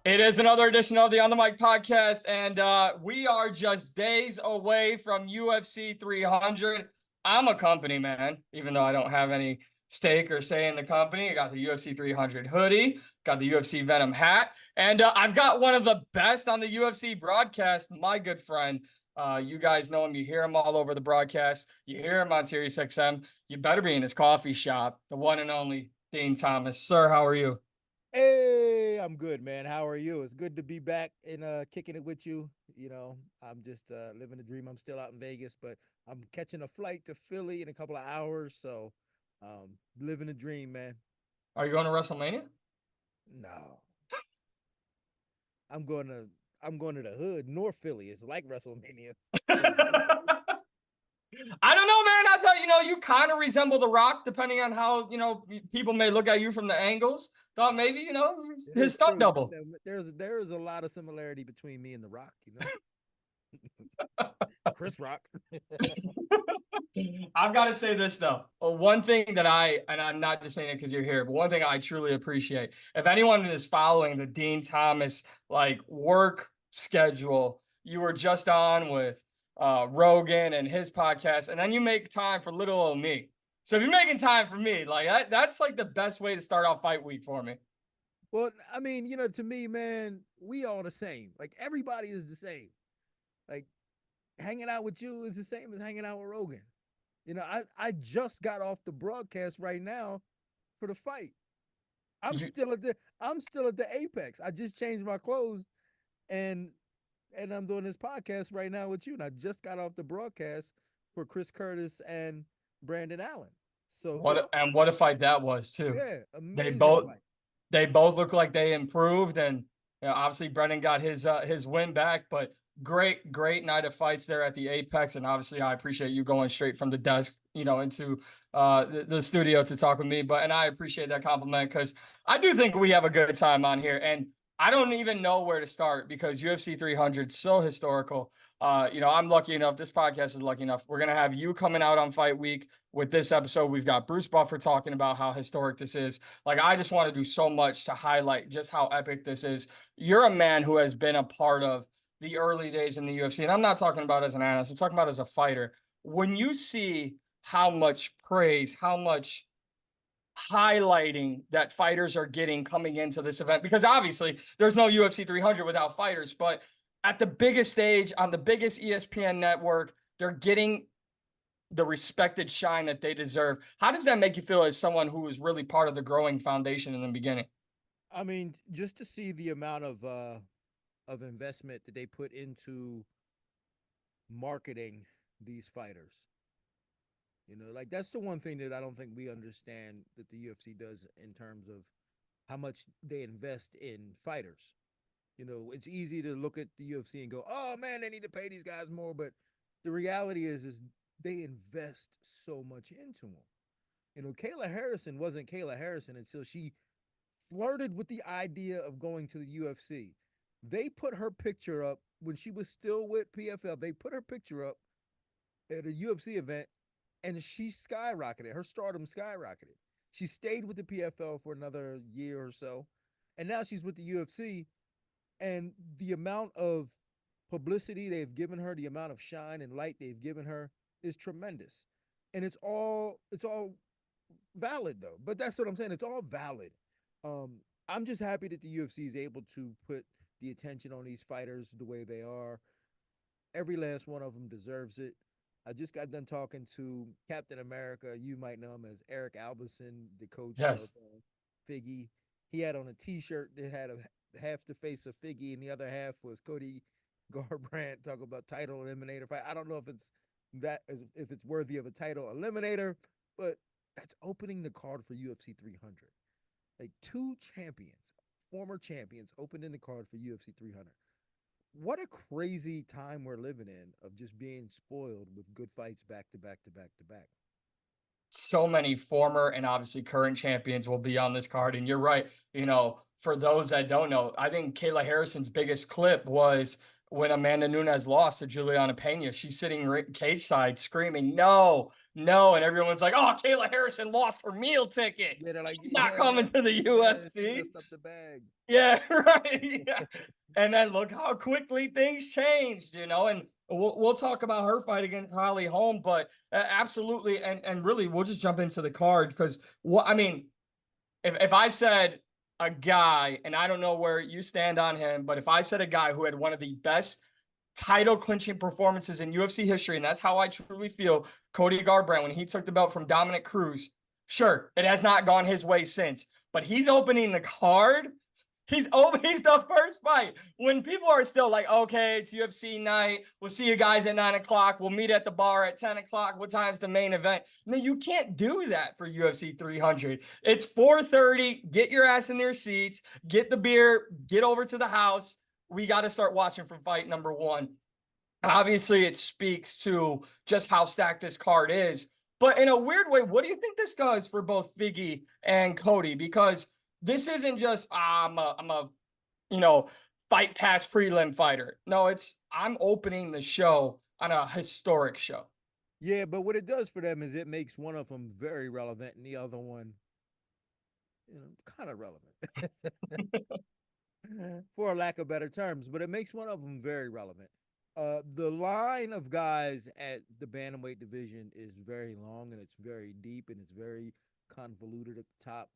It is another edition of the On the Mic podcast, and we are just days away from UFC 300. I'm a company man, even though I don't have any stake or say in the company. I got the UFC 300 hoodie, got the UFC Venom hat, and I've got one of the best on the UFC broadcast, my good friend. You guys know him. You hear him all over the broadcast. You hear him on SiriusXM. You better be in his coffee shop, the one and only Dean Thomas. Sir, how are you? Hey, I'm good, man. How are you? It's good to be back and kicking it with you. I'm just living the dream. I'm still out in Vegas, but I'm catching a flight to Philly in a couple of hours, so living the dream, man. Are you going to WrestleMania? No. I'm going to I'm going to the hood, North Philly. It's like WrestleMania. I don't know, man. I thought, you kind of resemble The Rock, depending on how, people may look at you from the angles. Thought maybe, It his is stunt true. double. There's a lot of similarity between me and The Rock. Chris Rock. I've got to say this, though. One thing that and I'm not just saying it because you're here, but one thing I truly appreciate, if anyone is following the Dean Thomas, work schedule, you were just on with Rogan and his podcast, and then you make time for little old me. So if you're making time for me, that's like the best way to start off fight week for me. Well, I mean, to me, man, we all the same. Like everybody is the same. Like hanging out with you is the same as hanging out with Rogan. I just got off the broadcast right now for the fight. I'm You, still at the I'm still at the Apex. I just changed my clothes and I'm doing this podcast right now with you. And I just got off the broadcast for Chris Curtis and Brandon Allen. So what a fight that was too. yeah, They amazing both fight. they both look like they improved, and obviously Brendan got his win back. But great night of fights there at the Apex, and obviously I appreciate you going straight from the desk, into the studio to talk with me. And I appreciate that compliment because I do think we have a good time on here, and I don't even know where to start because UFC 300 is so historical. I'm lucky enough. This podcast is lucky enough. We're gonna have you coming out on fight week with this episode. We've got Bruce Buffer talking about how historic this is. I just want to do so much to highlight just how epic this is. You're a man who has been a part of the early days in the UFC, and I'm not talking about as an analyst. I'm talking about as a fighter. When you see how much praise, how much highlighting that fighters are getting coming into this event, because obviously there's no UFC 300 without fighters, but at the biggest stage on the biggest ESPN network, they're getting the respected shine that they deserve. How does that make you feel as someone who was really part of the growing foundation in the beginning? I mean, just to see the amount of investment that they put into marketing these fighters. Like that's the one thing that I don't think we understand that the UFC does in terms of how much they invest in fighters. It's easy to look at the UFC and go, "Oh man, they need to pay these guys more," but the reality is they invest so much into them. Kayla Harrison wasn't Kayla Harrison until she flirted with the idea of going to the UFC. They put her picture up when she was still with PFL. They put her picture up at a UFC event and she skyrocketed. Her stardom skyrocketed. She stayed with the PFL for another year or so, and now she's with the UFC. And the amount of publicity they've given her, the amount of shine and light they've given her, is tremendous. And it's all valid though. But that's what I'm saying. It's all valid. I'm just happy that the UFC is able to put the attention on these fighters the way they are. Every last one of them deserves it. I just got done talking to Captain America. You might know him as Eric Albison, the coach of Yes. Figgy. He had on a T-shirt that had half the face of Figgy, and the other half was Cody Garbrandt. Talk about title eliminator fight. I don't know if it's worthy of a title eliminator, but that's opening the card for UFC 300. Like two champions, former champions, opened in the card for UFC 300. What a crazy time we're living in of just being spoiled with good fights back to back to back to back. So many former and obviously current champions will be on this card. And you're right. For those that don't know, I think Kayla Harrison's biggest clip was when Amanda Nunes lost to Juliana Pena. She's sitting cage side screaming, no, no, and everyone's like, "Oh, Kayla Harrison lost her meal ticket. Yeah, they're like, She's not yeah, coming to the yeah, she UFC." messed up the bag. Yeah, right. Yeah. And then look how quickly things changed, and we'll talk about her fight against Holly Holm, but absolutely, and really, we'll just jump into the card because what I mean, if I said a guy, and I don't know where you stand on him, but if I said a guy who had one of the best title clinching performances in UFC history, and that's how I truly feel, Cody Garbrandt, when he took the belt from Dominic Cruz, sure, it has not gone his way since, but he's opening the card. He's the first fight when people are still like, okay, it's UFC night. We'll see you guys at 9 o'clock. We'll meet at the bar at 10 o'clock. What time's the main event? No, you can't do that for UFC 300. It's 4:30. Get your ass in their seats. Get the beer. Get over to the house. We got to start watching for fight number one. Obviously, it speaks to just how stacked this card is. But in a weird way, what do you think this does for both Figgy and Cody? Because this isn't just I'm a you know fight past prelim fighter. No, it's I'm opening the show on a historic show. Yeah, but what it does for them is it makes one of them very relevant and the other one, kind of relevant, for a lack of better terms. But it makes one of them very relevant. The line of guys at the bantamweight division is very long and it's very deep and it's very convoluted at the top.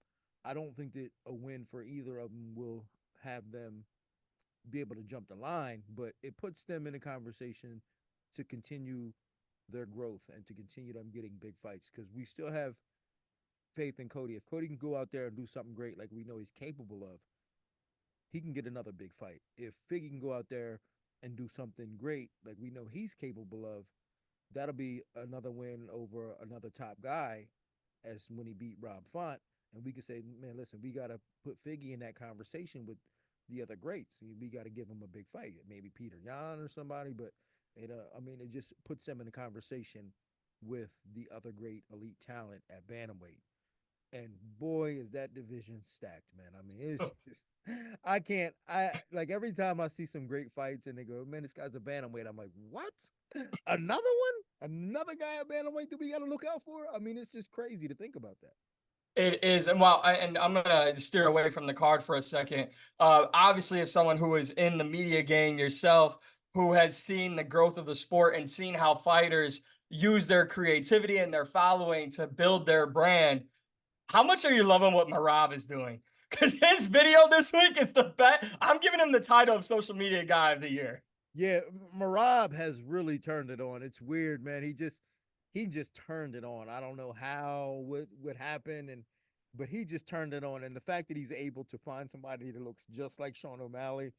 I don't think that a win for either of them will have them be able to jump the line, but it puts them in a conversation to continue their growth and to continue them getting big fights because we still have faith in Cody. If Cody can go out there and do something great like we know he's capable of, he can get another big fight. If Figgy can go out there and do something great like we know he's capable of, that'll be another win over another top guy as when he beat Rob Font. And we could say, man, listen, we got to put Figgy in that conversation with the other greats. We got to give him a big fight, maybe Peter Yan or somebody. But I mean, it just puts them in a conversation with the other great elite talent at bantamweight. And boy, is that division stacked, man. I mean, it's So just, I can't, I like every time I see some great fights and they go, man, this guy's a bantamweight. I'm like, what? Another one? Another guy at bantamweight that we got to look out for? I mean, it's just crazy to think about that. it is, and and I'm gonna steer away from the card for a second. Obviously, as someone who is in the media game yourself, who has seen the growth of the sport and seen how fighters use their creativity and their following to build their brand, how much are you loving what Marab is doing? Because his video this week is the best. I'm giving him the title of social media guy of the year. Yeah, Marab has really turned it on. It's weird, man. He just turned it on. I don't know how what happened and but he just turned it on and the fact that he's able to find somebody that looks just like Sean O'Malley,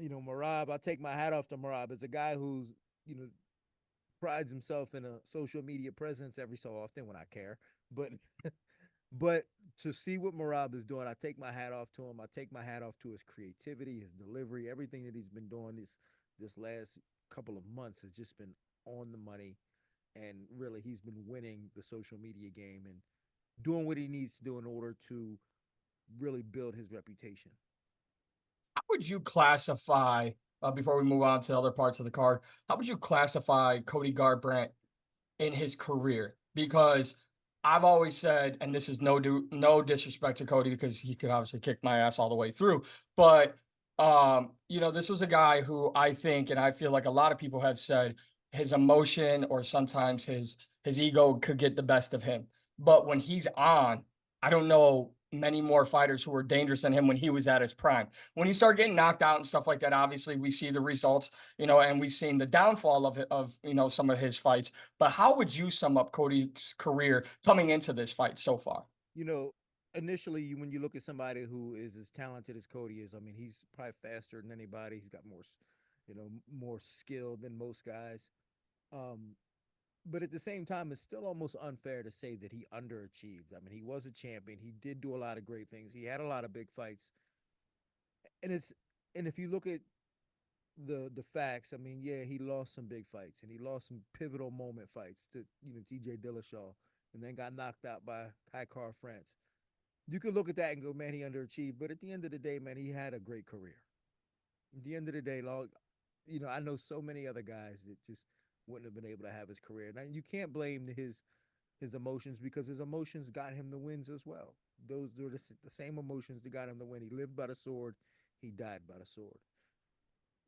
Marab, I take my hat off to Marab as a guy who's, you know, prides himself in a social media presence every so often when I care. But but to see what Marab is doing, I take my hat off to him. I take my hat off to his creativity, his delivery, everything that he's been doing this last couple of months has just been on the money. And really, he's been winning the social media game and doing what he needs to do in order to really build his reputation. How would you classify, before we move on to other parts of the card, how would you classify Cody Garbrandt in his career? Because I've always said, and this is no disrespect to Cody because he could obviously kick my ass all the way through, but this was a guy who I think, and I feel like a lot of people have said his emotion or sometimes his ego could get the best of him. But when he's on, I don't know many more fighters who were dangerous than him when he was at his prime. When you start getting knocked out and stuff like that, obviously we see the results, and we've seen the downfall of some of his fights. But how would you sum up Cody's career coming into this fight so far? You know, initially, when you look at somebody who is as talented as Cody is, I mean, he's probably faster than anybody. He's got more skill than most guys. Um, but at the same time, it's still almost unfair to say that he underachieved. I mean, he was a champion. He did do a lot of great things. He had a lot of big fights, and if you look at the facts, I mean, yeah, he lost some big fights and he lost some pivotal moment fights to T.J. Dillashaw, and then got knocked out by Kai Car France. You could look at that and go, man, he underachieved. But at the end of the day, man, he had a great career. At the end of the day, I know so many other guys that just wouldn't have been able to have his career. Now you can't blame his emotions because his emotions got him the wins as well. Those were the same emotions that got him the win. He lived by the sword, he died by the sword.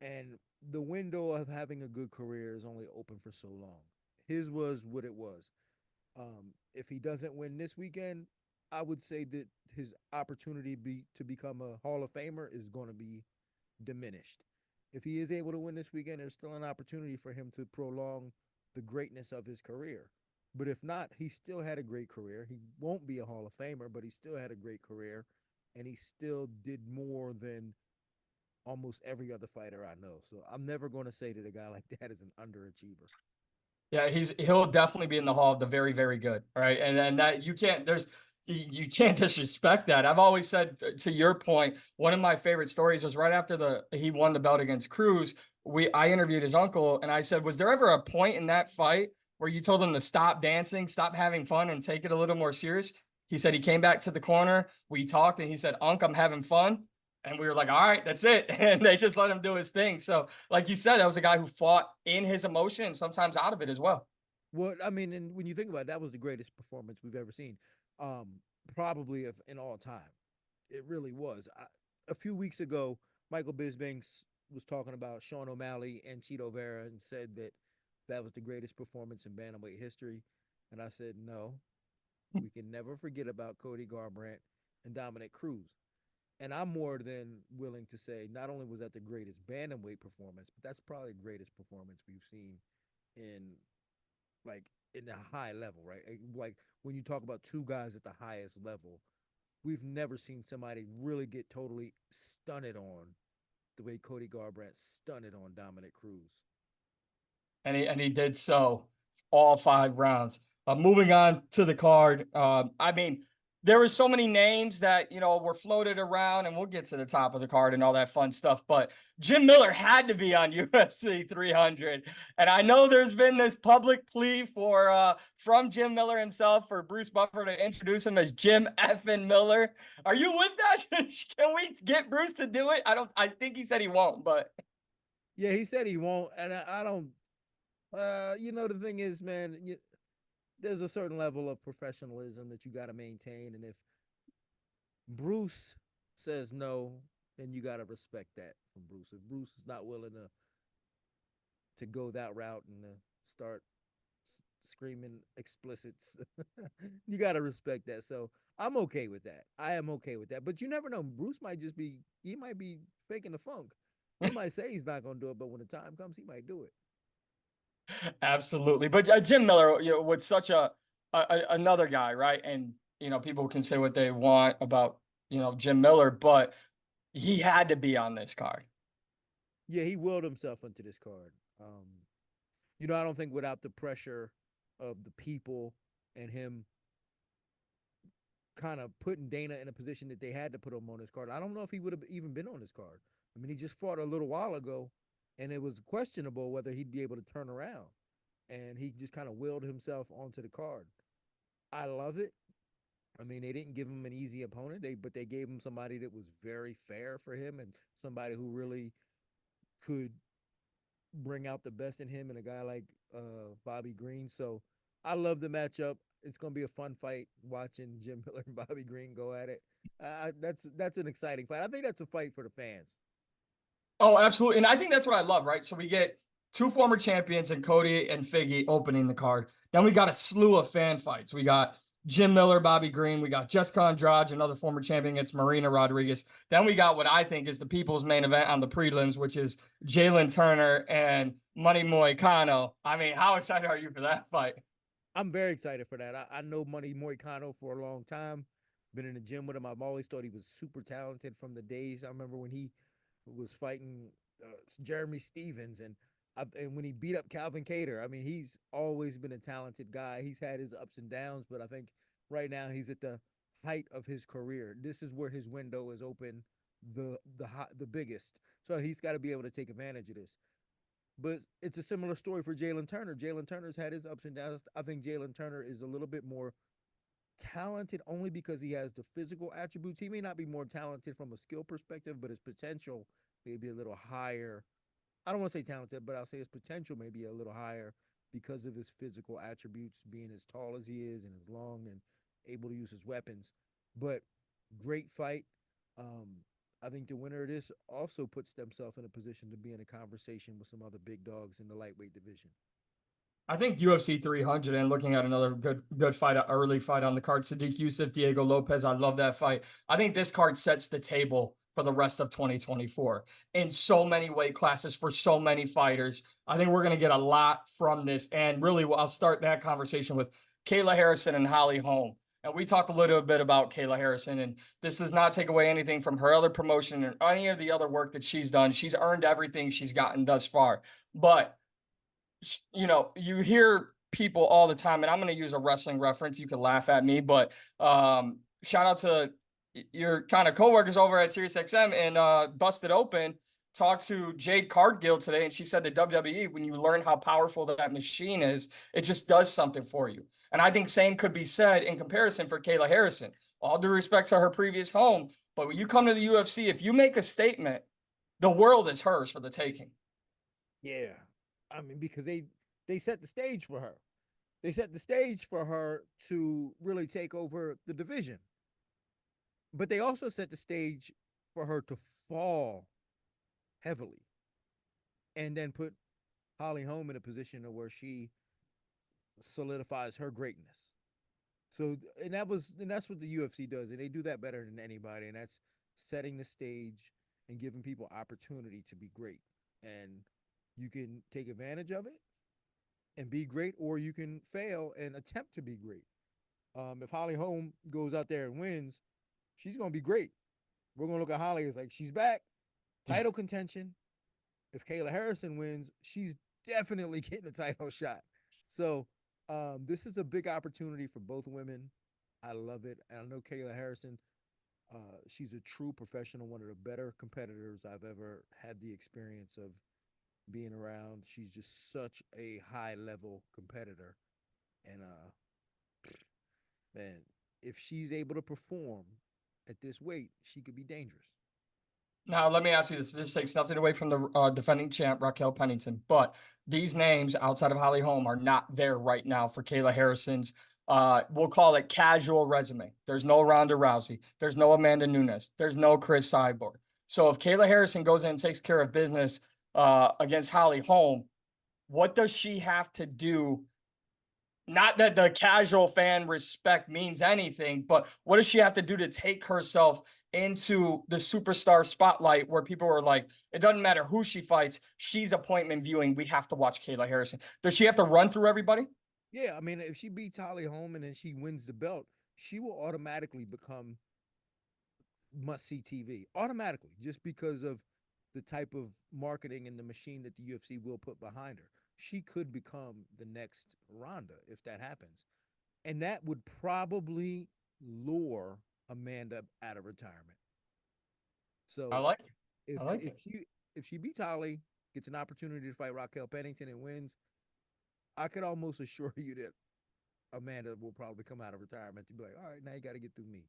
And the window of having a good career is only open for so long. His was what it was. If he doesn't win this weekend, I would say that his opportunity to become a Hall of Famer is going to be diminished. If he is able to win this weekend, there's still an opportunity for him to prolong the greatness of his career. But if not, he still had a great career. He won't be a Hall of Famer, but he still had a great career, and he still did more than almost every other fighter I know. So I'm never going to say that a guy like that is an underachiever. Yeah, he'll definitely be in the hall of the very, very good, right? And that you can't disrespect that. I've always said to your point, one of my favorite stories was right after he won the belt against Cruz. I interviewed his uncle and I said, was there ever a point in that fight where you told him to stop dancing, stop having fun, and take it a little more serious? He said he came back to the corner, we talked, and he said, Unc, I'm having fun. And we were like, all right, that's it. And they just let him do his thing. So, like you said, that was a guy who fought in his emotion and sometimes out of it as well. Well, I mean, and when you think about it, that was the greatest performance we've ever seen, um, probably of in all time. It really was. A few weeks ago, Michael Bisping was talking about Sean O'Malley and Cheeto Vera and said that that was the greatest performance in bantamweight history. And I said, no, we can never forget about Cody Garbrandt and Dominic Cruz. And I'm more than willing to say not only was that the greatest bantamweight performance, but that's probably the greatest performance we've seen in like in the high level, right? Like when you talk about two guys at the highest level, we've never seen somebody really get totally stunted on the way Cody Garbrandt stunted on Dominic Cruz. And he did so all 5 rounds. Moving on to the card, I mean, there were so many names that were floated around, and we'll get to the top of the card and all that fun stuff. But Jim Miller had to be on UFC 300, and I know there's been this public plea for from Jim Miller himself for Bruce Buffer to introduce him as Jim effing Miller. Are you with that? Can we get Bruce to do it? I don't. I think he said he won't, but Yeah, he said he won't, and I don't. The thing is, man, there's a certain level of professionalism that you got to maintain, and if Bruce says no, then you got to respect that from Bruce. If Bruce is not willing to go that route and start screaming explicits, you got to respect that. So I'm okay with that. I am okay with that. But you never know. Bruce might just be, he might be faking the funk. He might say he's not going to do it, but when the time comes, he might do it. absolutely. But Jim Miller, was such another guy, right? And people can say what they want about Jim Miller, but he had to be on this card. Yeah, he willed himself into this card. I don't think without the pressure of the people and him kind of putting Dana in a position that they had to put him on this card, I don't know if he would have even been on this card. I mean, he just fought a little while ago, and it was questionable whether he'd be able to turn around. And he just kind of willed himself onto the card. I love it. I mean, they didn't give him an easy opponent, but they gave him somebody that was very fair for him and somebody who really could bring out the best in him and a guy like Bobby Green. So I love the matchup. It's going to be a fun fight watching Jim Miller and Bobby Green go at it. That's an exciting fight. I think that's a fight for the fans. Oh, absolutely. And I think that's what I love, right? So we get two former champions and Cody and Figgy opening the card. Then we got a slew of fan fights. We got Jim Miller, Bobby Green. We got Jessica Andrade, another former champion against Marina Rodriguez. Then we got what I think is the people's main event on the prelims, which is Jalen Turner and Money Moicano. I mean, how excited are you for that fight? I'm very excited for that. I know Money Moicano for a long time. Been in the gym with him. I've always thought he was super talented from the days. I remember when he was fighting Jeremy Stevens and when he beat up Calvin Cater. I mean, he's always been a talented guy. He's had his ups and downs, but I think right now he's at the height of his career. This is where his window is open the biggest. So he's got to be able to take advantage of this. But it's a similar story for Jalen Turner. Jalen Turner's had his ups and downs. I think Jalen Turner is a little bit more talented only because he has the physical attributes. He may not be more talented from a skill perspective, but his potential may be a little higher. I don't want to say talented, but I'll say his potential may be a little higher because of his physical attributes, being as tall as he is and as long and able to use his weapons. But great fight. Um, I think the winner of this also puts themselves in a position to be in a conversation with some other big dogs in the lightweight division. I think UFC 300 and looking at another good fight, early fight on the card, Sadiq Youssef, Diego Lopez. I love that fight. I think this card sets the table for the rest of 2024 in so many weight classes for so many fighters. I think we're going to get a lot from this. And really, I'll start that conversation with Kayla Harrison and Holly Holm. And we talked a little bit about Kayla Harrison, and this does not take away anything from her other promotion or any of the other work that she's done. She's earned everything she's gotten thus far. But you hear people all the time, and I'm going to use a wrestling reference. You can laugh at me, but shout out to your kind of coworkers over at SiriusXM and Busted Open. Talked to Jade Cargill today, and she said the WWE, when you learn how powerful that machine is, it just does something for you. And I think same could be said in comparison for Kayla Harrison. All due respect to her previous home, but when you come to the UFC, if you make a statement, the world is hers for the taking. Yeah. I mean, because they set the stage for her. They set the stage for her to really take over the division. But they also set the stage for her to fall heavily and then put Holly Holm in a position where she solidifies her greatness. So and that's what the UFC does, and they do that better than anybody, and that's setting the stage and giving people opportunity to be great. And you can take advantage of it and be great, or you can fail and attempt to be great. If Holly Holm goes out there and wins, she's gonna be great. We're gonna look at Holly as like she's back, title contention. If Kayla Harrison wins, she's definitely getting a title shot. So this is a big opportunity for both women. I love it. And I know Kayla Harrison, she's a true professional, one of the better competitors I've ever had the experience of being around. She's just such a high level competitor. And man, if she's able to perform at this weight, she could be dangerous. Now, let me ask you this. This takes nothing away from the defending champ, Raquel Pennington, but these names outside of Holly Holm are not there right now for Kayla Harrison's, we'll call it casual resume. There's no Ronda Rousey. There's no Amanda Nunes. There's no Chris Cyborg. So if Kayla Harrison goes in and takes care of business against Holly Holm, what does she have to do? Not that the casual fan respect means anything, but what does she have to do to take herself into the superstar spotlight where people are like, it doesn't matter who she fights, she's appointment viewing. We have to watch Kayla Harrison. Does she have to run through everybody? Yeah, I mean, if she beats Holly Holm and then she wins the belt, she will automatically become must see TV automatically just because of the type of marketing and the machine that the UFC will put behind her. She could become the next Ronda if that happens. And that would probably lure Amanda out of retirement. I So like it. if I like if it. she beats Holly, gets an opportunity to fight Raquel Pennington and wins, I could almost assure you that Amanda will probably come out of retirement to be like, all right, now you got to get through me.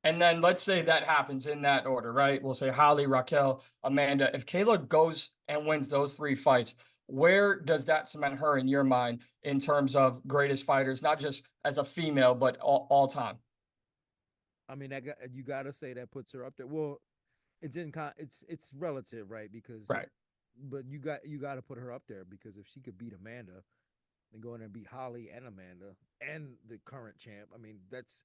And then let's say that happens in that order, right? We'll say Holly, Raquel, Amanda. If Kayla goes and wins those three fights, where does that cement her in your mind in terms of greatest fighters, not just as a female, but all time? I mean, you got to say that puts her up there. Well, it's relative, right? Because Right. but you got to put her up there because if she could beat Amanda, then go in there and beat Holly and Amanda and the current champ, I mean, that's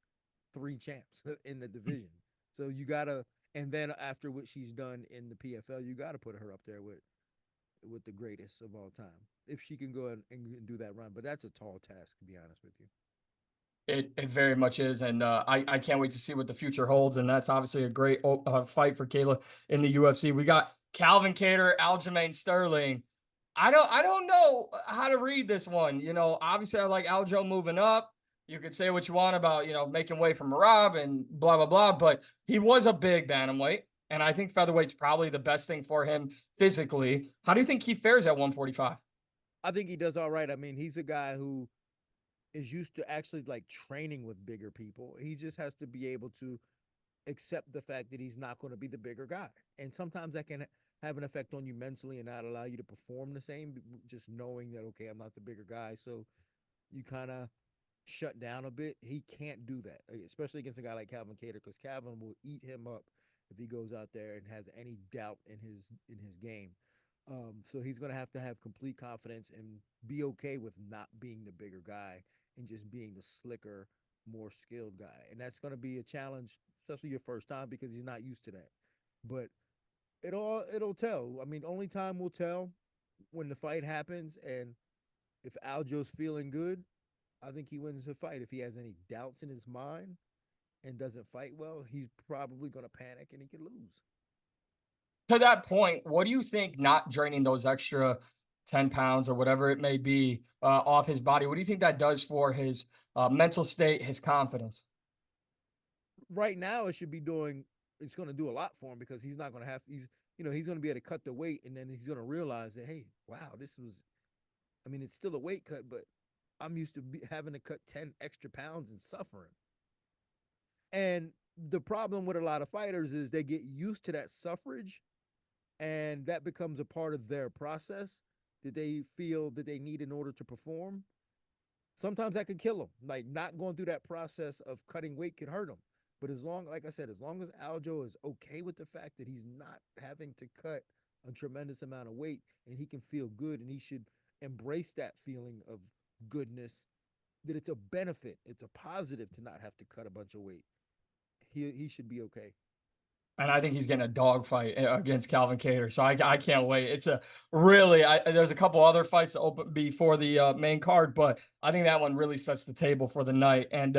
three champs in the division. So you got to and then after what she's done in the PFL, you got to put her up there with the greatest of all time. If she can go and do that run, but that's a tall task to be honest with you. It very much is, and I can't wait to see what the future holds. And that's obviously a great fight for Kayla in the UFC. We got Calvin Kattar, Aljamain Sterling. I don't know how to read this one. Obviously I like Aljo moving up. You could say what you want about making way for Marab and blah blah blah, but he was a big bantamweight, and I think featherweight's probably the best thing for him physically. How do you think he fares at 145? I think he does all right. I mean, he's a guy who is used to actually like training with bigger people. He just has to be able to accept the fact that he's not going to be the bigger guy. And sometimes have an effect on you mentally and not allow you to perform the same. Just knowing that, okay, I'm not the bigger guy, so you kind of shut down a bit. He can't do that, especially against a guy like Calvin Cater, because Calvin will eat him up if he goes out there and has any doubt in his game. So he's going to have complete confidence and be okay with not being the bigger guy and just being the slicker, more skilled guy. And that's going to be a challenge, especially your first time, because he's not used to that. But it'll tell. I mean, only time will tell when the fight happens. And if Aljo's feeling good, I think he wins the fight. If he has any doubts in his mind and doesn't fight well, he's probably going to panic and he could lose. To that point, what do you think not draining those extra 10 pounds or whatever it may be off his body, what do you think that does for his mental state, his confidence? Right now, it should be doing. It's going to do a lot for him because he's not going to have. He's going to be able to cut the weight, and then he's going to realize that, hey, wow, this was. I mean, it's still a weight cut, but I'm used to having to cut 10 extra pounds and suffering. And the problem with a lot of fighters is they get used to that suffrage, and that becomes a part of their process that they feel that they need in order to perform. Sometimes that could kill them. Like, not going through that process of cutting weight could hurt them. But like I said, as long as Aljo is okay with the fact that he's not having to cut a tremendous amount of weight and he can feel good, and he should embrace that feeling of goodness, that it's a benefit, it's a positive to not have to cut a bunch of weight. He should be okay. And I think he's getting a dogfight against Calvin Cater. So I can't wait. It's a really, there's a couple other fights to open before the main card, but I think that one really sets the table for the night. And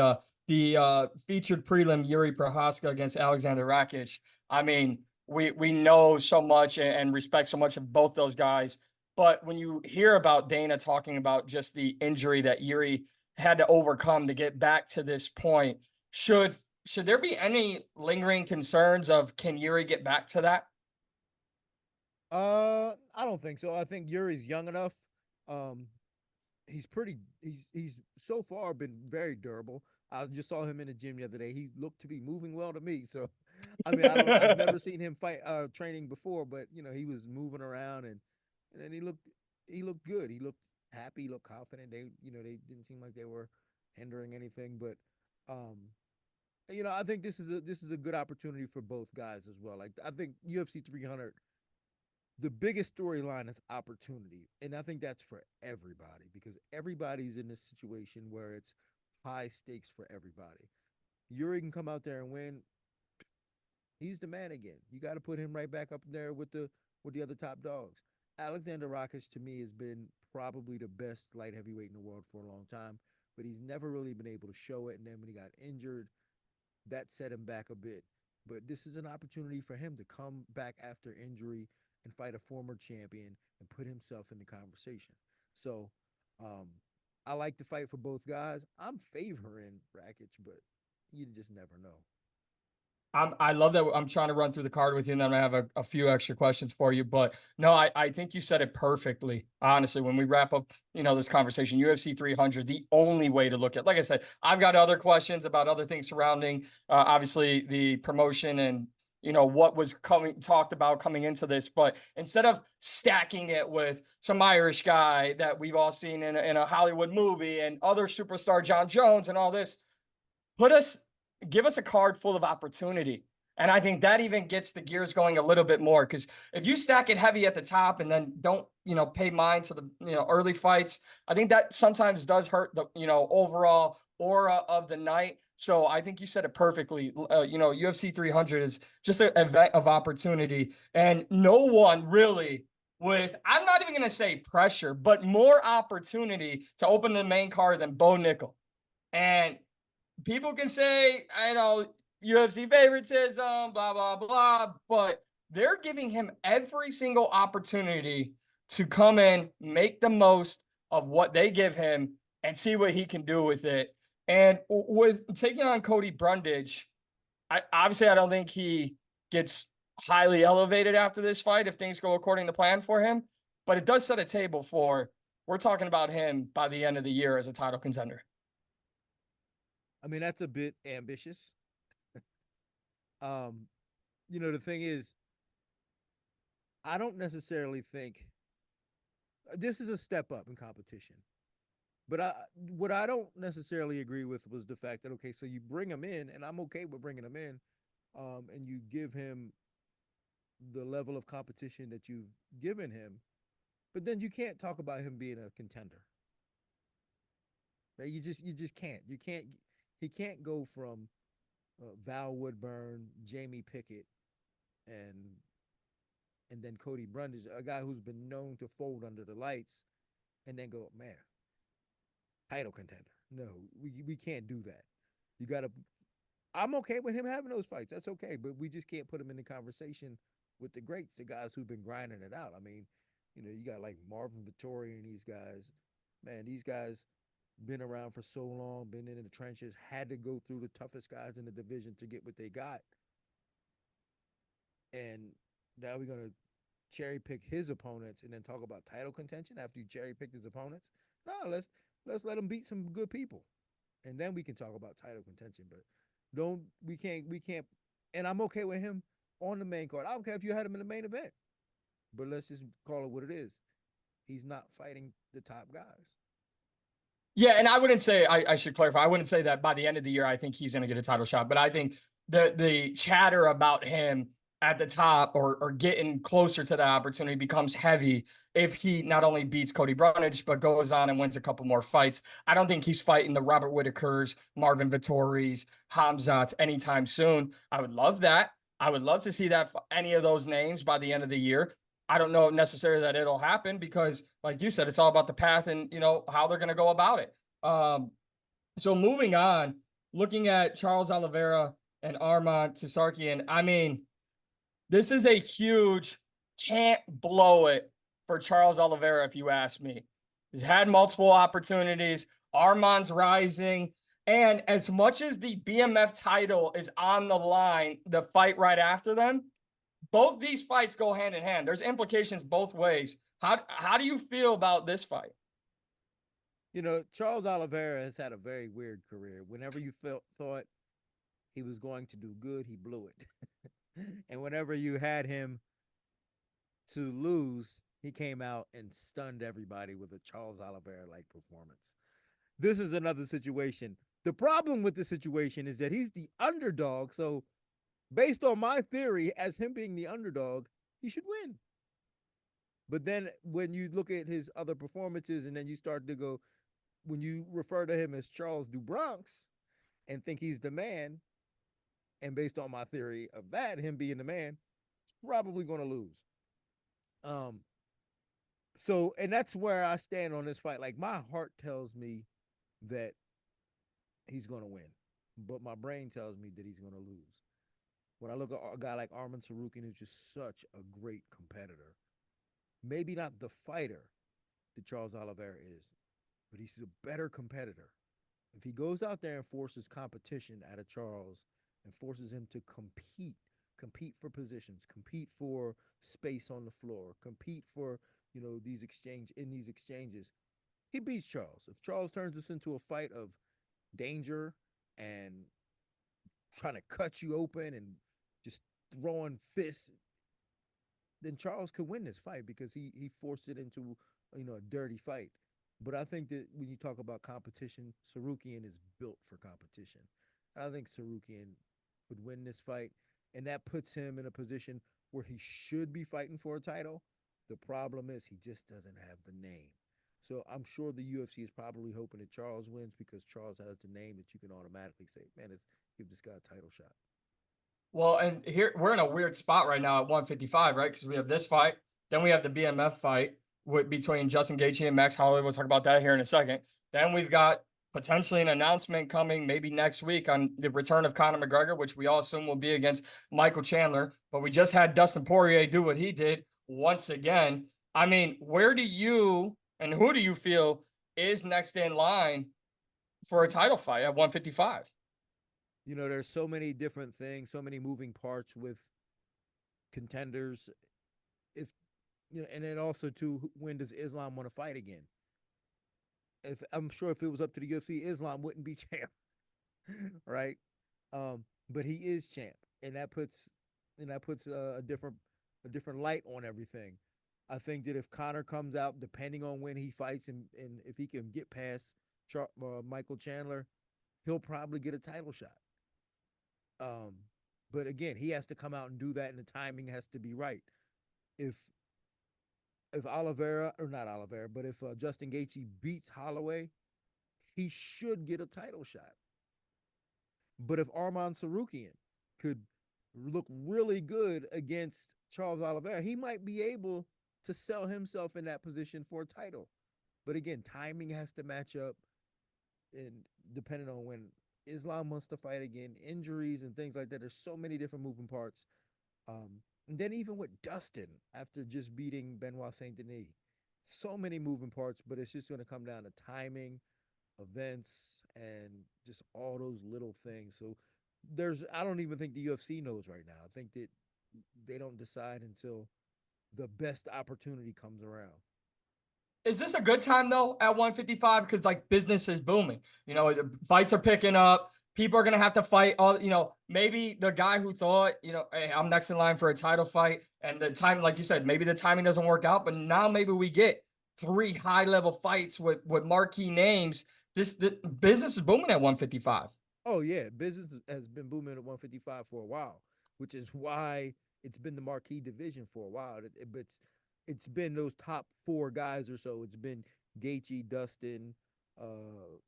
the featured prelim, Yuri Prohaska against Alexander Rakic. I mean, we know so much and respect so much of both those guys. But when you hear about Dana talking about just the injury that Yuri had to overcome to get back to this point, should there be any lingering concerns of can Yuri get back to that? I don't think so. I think Yuri's young enough. Um, he's so far been very durable. I just saw him in the gym the other day. He looked to be moving well to me. So, I mean, I've never seen him fight training before, but he was moving around, and then he looked good. He looked happy. He looked confident. They didn't seem like they were hindering anything, but um, I think this is a good opportunity for both guys as well. Like, I think UFC 300, the biggest storyline is opportunity. And I think that's for everybody, because everybody's in this situation where it's high stakes for everybody. Yuri can come out there and win. He's the man again. You got to put him right back up there with the other top dogs. Alexander Rakic, to me, has been probably the best light heavyweight in the world for a long time, but he's never really been able to show it. And then when he got injured, that set him back a bit. But this is an opportunity for him to come back after injury and fight a former champion and put himself in the conversation. So, um, I like to fight for both guys. I'm favoring Rakic, but you just never know. I love that. I'm trying to run through the card with you, and then I have a few extra questions for you. But no, I think you said it perfectly. Honestly, when we wrap up, this conversation, UFC 300, the only way to look at, like I said, I've got other questions about other things surrounding, obviously the promotion and what was coming talked about coming into this. But instead of stacking it with some Irish guy that we've all seen in a Hollywood movie and other superstar John Jones and all this, put us give us a card full of opportunity. And I think that even gets the gears going a little bit more, because if you stack it heavy at the top and then don't, pay mind to the, early fights, I think that sometimes does hurt the, overall aura of the night. So I think you said it perfectly. UFC 300 is just an event of opportunity, and no one really I'm not even going to say pressure, but more opportunity to open the main card than Bo Nickel. And people can say, I know UFC favoritism, blah, blah, blah, but they're giving him every single opportunity to come in, make the most of what they give him, and see what he can do with it. And with taking on Cody Brundage, I don't think he gets highly elevated after this fight if things go according to plan for him. But it does set a table for we're talking about him by the end of the year as a title contender. I mean, that's a bit ambitious. Um, the thing is, I don't necessarily think this is a step up in competition. But what I don't necessarily agree with was the fact that okay, so you bring him in, and I'm okay with bringing him in, and you give him the level of competition that you've given him, but then you can't talk about him being a contender. Right? You just can't. You can't. He can't go from Val Woodburn, Jamie Pickett, and and then Cody Brundage, a guy who's been known to fold under the lights, and then go, man, title contender. No, we can't do that. You got to. I'm okay with him having those fights. That's okay, but we just can't put him in the conversation with the greats, the guys who've been grinding it out. I mean, you got like Marvin Vittori and these guys. Man, these guys been around for so long, been in the trenches, had to go through the toughest guys in the division to get what they got. And now we're gonna cherry pick his opponents and then talk about title contention after you cherry picked his opponents. No, let's let him beat some good people, and then we can talk about title contention. But don't we can't. And I'm okay with him on the main card. I don't care if you had him in the main event, but let's just call it what it is. He's not fighting the top guys. Yeah, and I wouldn't say I should clarify. I wouldn't say that by the end of the year I think he's going to get a title shot, but I think the chatter about him at the top or getting closer to that opportunity becomes heavy if he not only beats Cody Brundage but goes on and wins a couple more fights. I don't think he's fighting the Robert Whitakers, Marvin Vittori's, Hamzats anytime soon. I would love that. I would love to see that any of those names by the end of the year. I don't know necessarily that it'll happen because, like you said, it's all about the path and how they're going to go about it. So moving on, looking at Charles Oliveira and Arman Tsarkian, I mean, this is a huge can't blow it for Charles Oliveira, if you ask me. He's had multiple opportunities. Arman's rising. And as much as the BMF title is on the line, the fight right after them, both these fights go hand in hand. There's implications both ways. How do you feel about this fight? Charles Oliveira has had a very weird career. Whenever you thought he was going to do good, he blew it. And whenever you had him to lose, he came out and stunned everybody with a Charles Oliveira like performance. This is another situation. The problem with this situation is that he's the underdog. So, based on my theory, as him being the underdog, he should win. But then when you look at his other performances and then you start to go, when you refer to him as Charles Du Bronx and think he's the man, and based on my theory of that, him being the man, probably going to lose. Um, and that's where I stand on this fight. Like my heart tells me that he's going to win, but my brain tells me that he's going to lose. When I look at a guy like Arman Tsarukyan, who's just such a great competitor, maybe not the fighter that Charles Oliveira is, but he's a better competitor. If he goes out there and forces competition out of Charles and forces him to compete for positions, compete for space on the floor, compete for these exchanges, he beats Charles. If Charles turns this into a fight of danger and trying to cut you open and just throwing fists, then Charles could win this fight because he forced it into a dirty fight. But I think that when you talk about competition, Tsarukyan is built for competition. I think Tsarukyan would win this fight, and that puts him in a position where he should be fighting for a title. The problem is he just doesn't have the name. So I'm sure the UFC is probably hoping that Charles wins because Charles has the name that you can automatically say, man, let's give this guy a title shot. Well, and here we're in a weird spot right now at 155, right? Because we have this fight, then we have the BMF fight between Justin Gaethje and Max Holloway. We'll talk about that here in a second. Then we've got potentially an announcement coming maybe next week on the return of Conor McGregor, which we all assume will be against Michael Chandler. But we just had Dustin Poirier do what he did once again. I mean, where do you and who do you feel is next in line for a title fight at 155? There's so many different things, so many moving parts with contenders. If and then also too, when does Islam want to fight again? If I'm sure if it was up to the UFC, Islam wouldn't be champ, right? But he is champ, and that puts a a different light on everything. I think that if Connor comes out, depending on when he fights and if he can get past Michael Chandler, he'll probably get a title shot. Um, but again, he has to come out and do that, and the timing has to be right. If Oliveira or not Oliveira, but if Justin Gaethje beats Holloway, he should get a title shot. But if Arman Sarukian could look really good against Charles Oliveira, he might be able to sell himself in that position for a title. But again, timing has to match up, and depending on when Islam wants to fight again, injuries and things like that. There's so many different moving parts. And then even with Dustin, after just beating Benoit Saint Denis, so many moving parts, but it's just going to come down to timing, events, and just all those little things. So I don't even think the UFC knows right now. I think that they don't decide until the best opportunity comes around. Is this a good time though at 155? Because like business is booming. Fights are picking up. People are gonna have to fight all. Maybe the guy who thought, hey, I'm next in line for a title fight, and the time, like you said, maybe the timing doesn't work out. But now maybe we get three high level fights with marquee names. The business is booming at 155. Oh yeah, business has been booming at 155 for a while, which is why it's been the marquee division for a while. But it's been those top four guys or so. It's been Gaethje, Dustin, uh,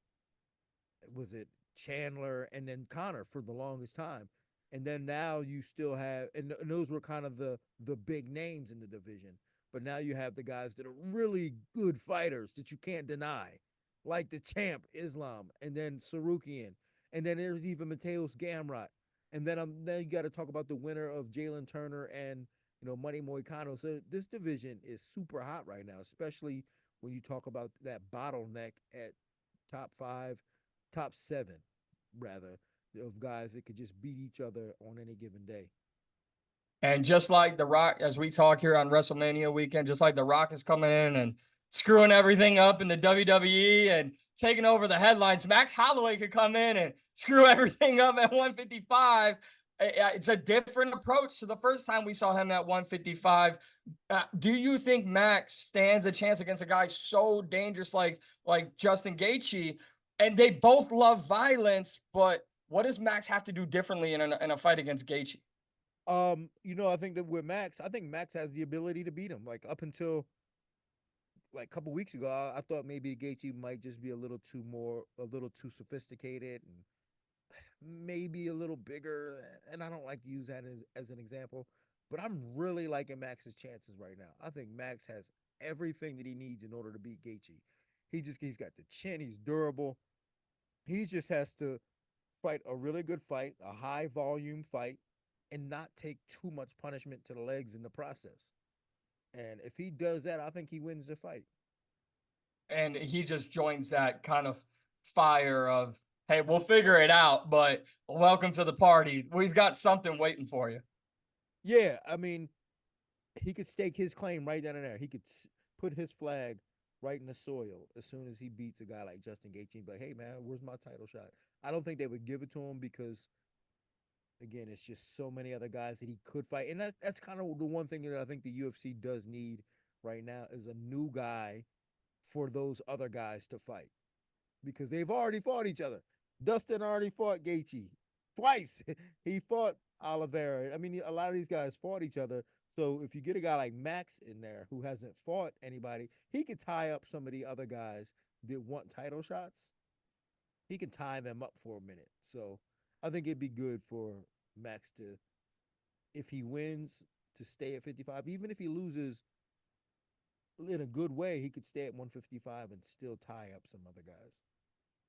was it Chandler, and then Connor for the longest time. And then now you still have, and those were kind of the big names in the division. But now you have the guys that are really good fighters that you can't deny, like the champ Islam, and then Sarukian, and then there's even Mateus Gamrot, and then you got to talk about the winner of Jalen Turner and Money Moicano. So this division is super hot right now, especially when you talk about that bottleneck at top five, top seven, rather, of guys that could just beat each other on any given day. And just like The Rock, as we talk here on WrestleMania weekend, just like The Rock is coming in and screwing everything up in the WWE and taking over the headlines, Max Holloway could come in and screw everything up at 155. It's a different approach to the first time we saw him at 155. Do you think Max stands a chance against a guy so dangerous like Justin Gaethje? And they both love violence, but what does Max have to do differently in a fight against Gaethje? I think that with Max, I think Max has the ability to beat him. Like up until like a couple weeks ago, I thought maybe Gaethje might just be a little too sophisticated and maybe a little bigger. And I don't like to use that as an example, but I'm really liking Max's chances right now. I think Max has everything that he needs in order to beat Gaethje. He's got the chin. He's durable. He just has to fight a really good fight, a high volume fight, and not take too much punishment to the legs in the process. And if he does that, I think he wins the fight. And he just joins that kind of fire of, hey, we'll figure it out, but welcome to the party. We've got something waiting for you. Yeah, I mean, he could stake his claim right down in there. He could put his flag right in the soil as soon as he beats a guy like Justin Gaethje. But hey, man, where's my title shot? I don't think they would give it to him because, again, it's just so many other guys that he could fight, and that's kind of the one thing that I think the UFC does need right now is a new guy for those other guys to fight because they've already fought each other. Dustin already fought Gaethje twice. He fought Oliveira. I mean, a lot of these guys fought each other. So if you get a guy like Max in there who hasn't fought anybody, he could tie up some of the other guys that want title shots. He can tie them up for a minute. So I think it'd be good for Max to, if he wins, to stay at 55. Even if he loses in a good way, he could stay at 155 and still tie up some other guys.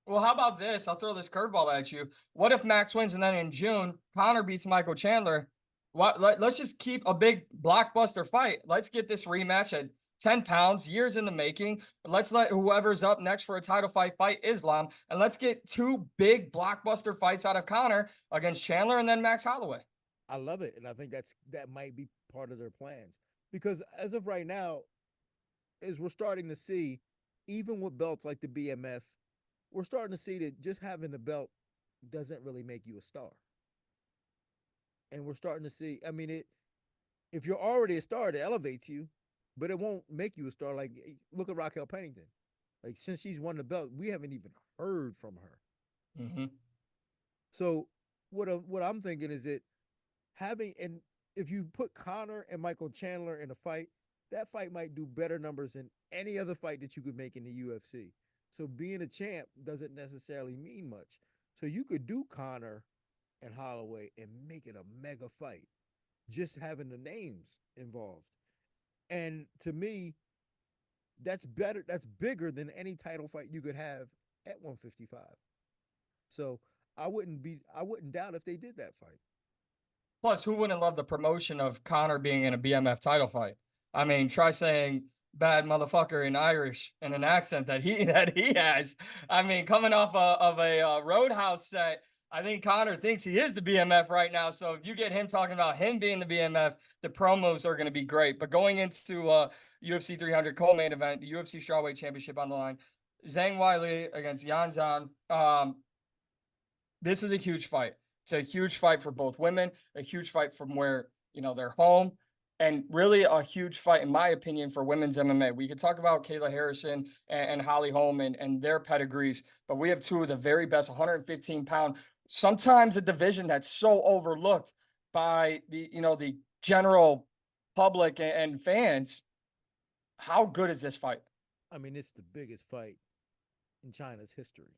Well, how about this? I'll throw this curveball at you. What if Max wins and then in June, Connor beats Michael Chandler? Let's just keep a big blockbuster fight. Let's get this rematch at 10 pounds, years in the making. Let's let whoever's up next for a title fight Islam. And let's get two big blockbuster fights out of Connor against Chandler and then Max Holloway. I love it, and I think that might be part of their plans because as of right now, as we're starting to see, even with belts like the BMF, we're starting to see that just having the belt doesn't really make you a star. And we're starting to see, I mean, if you're already a star, it elevates you, but it won't make you a star. Like look at Raquel Pennington. Like since she's won the belt, we haven't even heard from her. Hmm. So what I'm thinking is that having and if you put Connor and Michael Chandler in a fight, that fight might do better numbers than any other fight that you could make in the UFC. So being a champ doesn't necessarily mean much. So you could do Connor and Holloway and make it a mega fight, just having the names involved. And to me, that's better. That's bigger than any title fight you could have at 155. So I wouldn't doubt if they did that fight. Plus, who wouldn't love the promotion of Connor being in a BMF title fight? I mean, try saying bad motherfucker in Irish in an accent that he that he has. I mean, coming off of a Roadhouse set, I think Connor thinks he is the BMF right now. So if you get him talking about him being the BMF, the promos are going to be great. But going into UFC 300 co-main event, the UFC Strawweight Championship on the line, Zhang Weili against Yan Zhan. This is a huge fight. It's a huge fight for both women, a huge fight from where, they're home, and really a huge fight, in my opinion, for women's MMA. We could talk about Kayla Harrison and Holly Holm and their pedigrees, but we have two of the very best 115-pound, sometimes a division that's so overlooked by the general public and fans. How good is this fight? I mean, it's the biggest fight in China's history.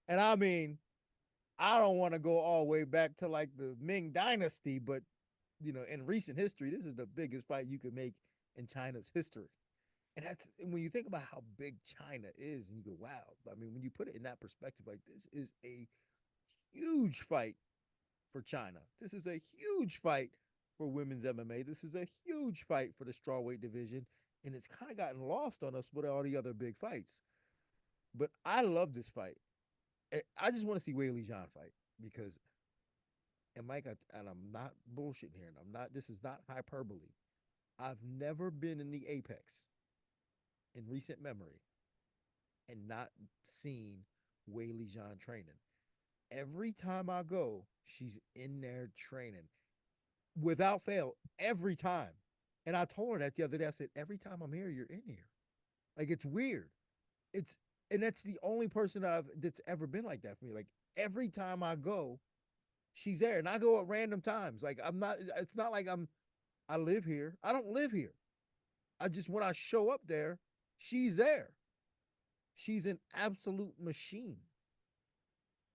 And I mean, I don't want to go all the way back to like the Ming Dynasty, but in recent history, this is the biggest fight you could make in China's history. And that's when you think about how big China is, and you go, wow. I mean, when you put it in that perspective, like this is a huge fight for China. This is a huge fight for women's MMA. This is a huge fight for the strawweight division. And it's kind of gotten lost on us with all the other big fights. But I love this fight. I just want to see Wei Li Zhang fight because, and Mike, and I'm not bullshitting here, and I'm not. This is not hyperbole. I've never been in the Apex in recent memory and not seen Wei Li Zhang training. Every time I go, she's in there training without fail every time. And I told her that the other day. I said, every time I'm here, you're in here. Like it's weird. It's and that's the only person that's ever been like that for me. Like every time I go, she's there, and I go at random times. Like I'm not. It's not like I live here. I don't live here. I just when I show up there, she's there. She's an absolute machine.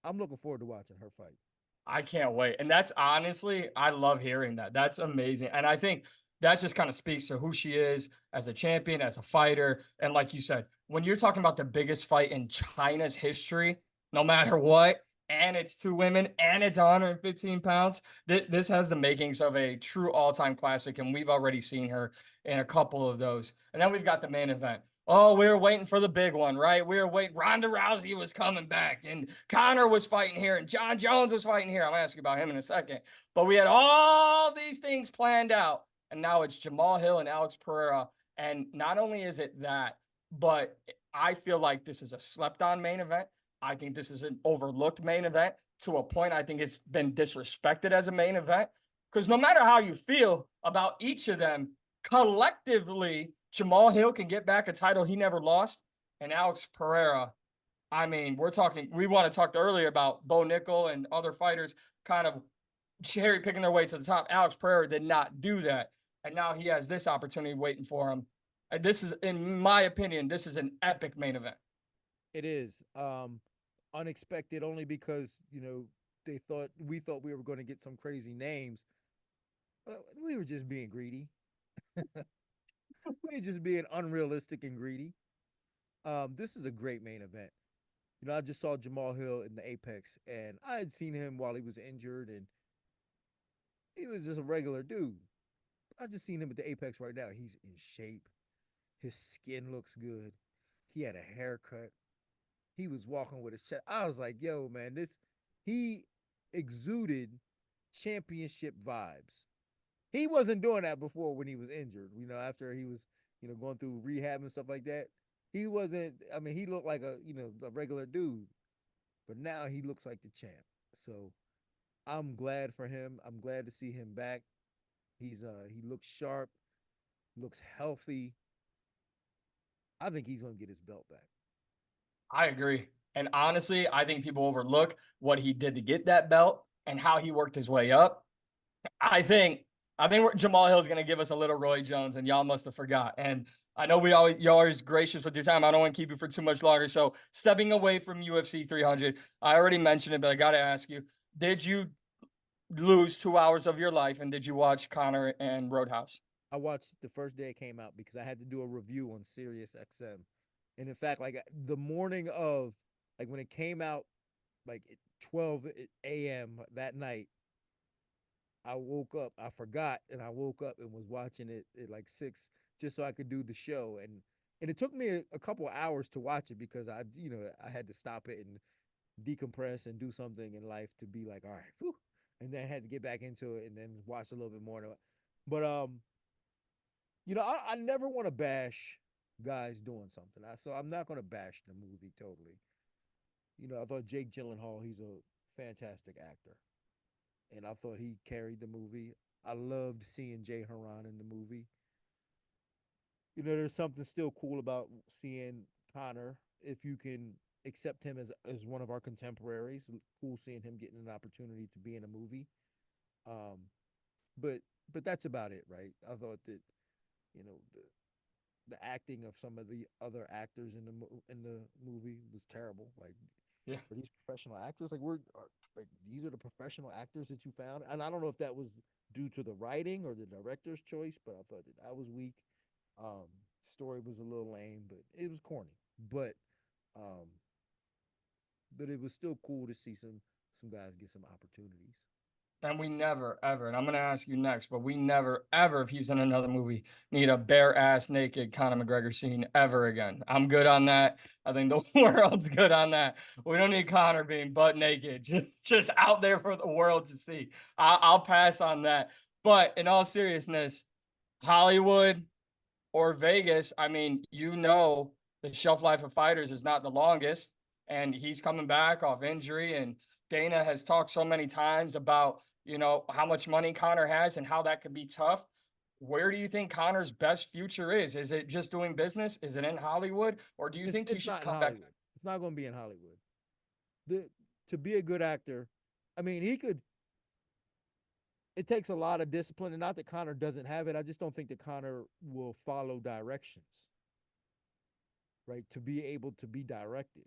I'm looking forward to watching her fight. I can't wait. And that's honestly, I love hearing that. That's amazing. And I think that just kind of speaks to who she is as a champion, as a fighter. And like you said, when you're talking about the biggest fight in China's history, no matter what, and it's two women and it's 115 pounds, this has the makings of a true all time classic. And we've already seen her in a couple of those. And then we've got the main event. Oh, we were waiting for the big one, right? We were waiting. Ronda Rousey was coming back, and Connor was fighting here, and John Jones was fighting here. I'm going to ask you about him in a second. But we had all these things planned out, and now it's Jamal Hill and Alex Pereira. And not only is it that, but I feel like this is a slept on main event. I think this is an overlooked main event to a point. I think it's been disrespected as a main event because no matter how you feel about each of them, collectively, Jamal Hill can get back a title he never lost, and Alex Pereira. I mean, we want to talk earlier about Bo Nickel and other fighters kind of cherry picking their way to the top. Alex Pereira did not do that. And now he has this opportunity waiting for him. And this is, in my opinion, this is an epic main event. It is unexpected only because we thought we were going to get some crazy names. We were just being greedy. We were just being unrealistic and greedy. This is a great main event. I just saw Jamal Hill in the Apex, and I had seen him while he was injured, and he was just a regular dude. I just seen him at the Apex right now. He's in shape. His skin looks good. He had a haircut. He was walking with his chest. I was like, yo, man, he exuded championship vibes. He wasn't doing that before when he was injured, after he was, going through rehab and stuff like that. He wasn't, I mean, he looked like a regular dude, but now he looks like the champ. So I'm glad for him. I'm glad to see him back. He looks sharp, looks healthy. I think he's gonna get his belt back. I agree. And honestly, I think people overlook what he did to get that belt and how he worked his way up. I think Jamal Hill is going to give us a little Roy Jones, and y'all must have forgot. And I know you're always gracious with your time. I don't want to keep you for too much longer. So stepping away from UFC 300, I already mentioned it, but I got to ask you: did you lose 2 hours of your life, and did you watch Connor and Roadhouse? I watched the first day it came out because I had to do a review on Sirius XM. And in fact, like the morning of, like when it came out, like 12 a.m. that night, I woke up, I forgot, and I woke up and was watching it at like 6 just so I could do the show. And it took me a couple of hours to watch it because I had to stop it and decompress and do something in life to be like, all right, whew, and then I had to get back into it and then watch a little bit more. But I never want to bash guys doing something. So I'm not going to bash the movie totally. I thought Jake Gyllenhaal, he's a fantastic actor, and I thought he carried the movie. I loved seeing Jay Haran in the movie. There's something still cool about seeing Connor if you can accept him as one of our contemporaries. Cool seeing him getting an opportunity to be in a movie. Um, but but that's about it, right? I thought that you know the acting of some of the other actors in the movie was terrible. Like Yeah. for these professional actors, like these are the professional actors that you found, and I don't know if that was due to the writing or the director's choice, but I thought that was weak. Um, Story was a little lame, but it was corny. But um, but it was still cool to see some guys get some opportunities. And we never, ever, and I'm going to ask you next, but we never, ever, if he's in another movie, need a bare ass naked Conor McGregor scene ever again. I'm good on that. I think the world's good on that. We don't need Conor being butt naked, just out there for the world to see. I'll pass on that. But in all seriousness, Hollywood or Vegas, I mean, the shelf life of fighters is not the longest, and he's coming back off injury. And Dana has talked so many times about, how much money Connor has and how that could be tough. Where do you think Connor's best future is? Is it just doing business? Is it in Hollywood? Or do you It's think he it's should not in come back? Hollywood. It's not going to be in Hollywood. The To be a good actor, I mean, he could. It takes a lot of discipline, and not that Connor doesn't have it. I just don't think that Connor will follow directions, right? To be able to be directed.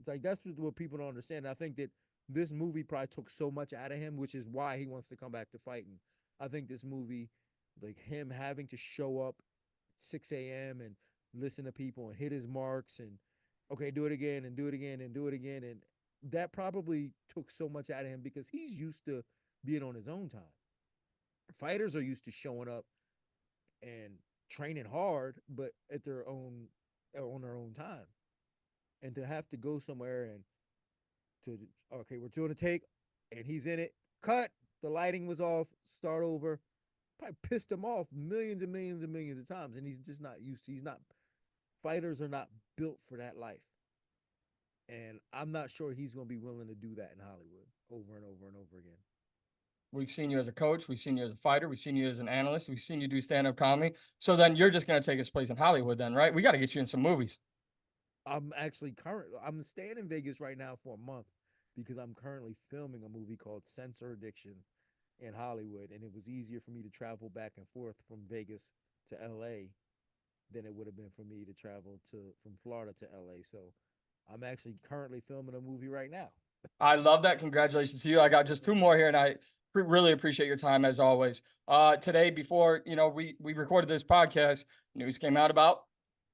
It's like that's what people don't understand. I think that this movie probably took so much out of him, which is why he wants to come back to fighting. I think this movie, like him having to show up 6 a.m. and listen to people and hit his marks and okay, do it again and do it again and do it again. And that probably took so much out of him because he's used to being on his own time. Fighters are used to showing up and training hard, but at their own on their own time. And to have to go somewhere and to okay, we're doing a take, and he's in it. Cut. The lighting was off. Start over. Probably pissed him off millions and millions and millions of times, and he's just not used to. He's not. Fighters are not built for that life, and I'm not sure he's going to be willing to do that in Hollywood over and over and over again. We've seen you as a coach. We've seen you as a fighter. We've seen you as an analyst. We've seen you do stand up comedy. So then you're just going to take his place in Hollywood, then, right? We got to get you in some movies. I'm staying in Vegas right now for a month because I'm currently filming a movie called Sensor Addiction in Hollywood, and it was easier for me to travel back and forth from Vegas to LA than it would have been for me to travel to from Florida to LA. So I'm actually currently filming a movie right now. I love that. Congratulations to you. I got just two more here, and I really appreciate your time as always. Today, before we recorded this podcast, news came out about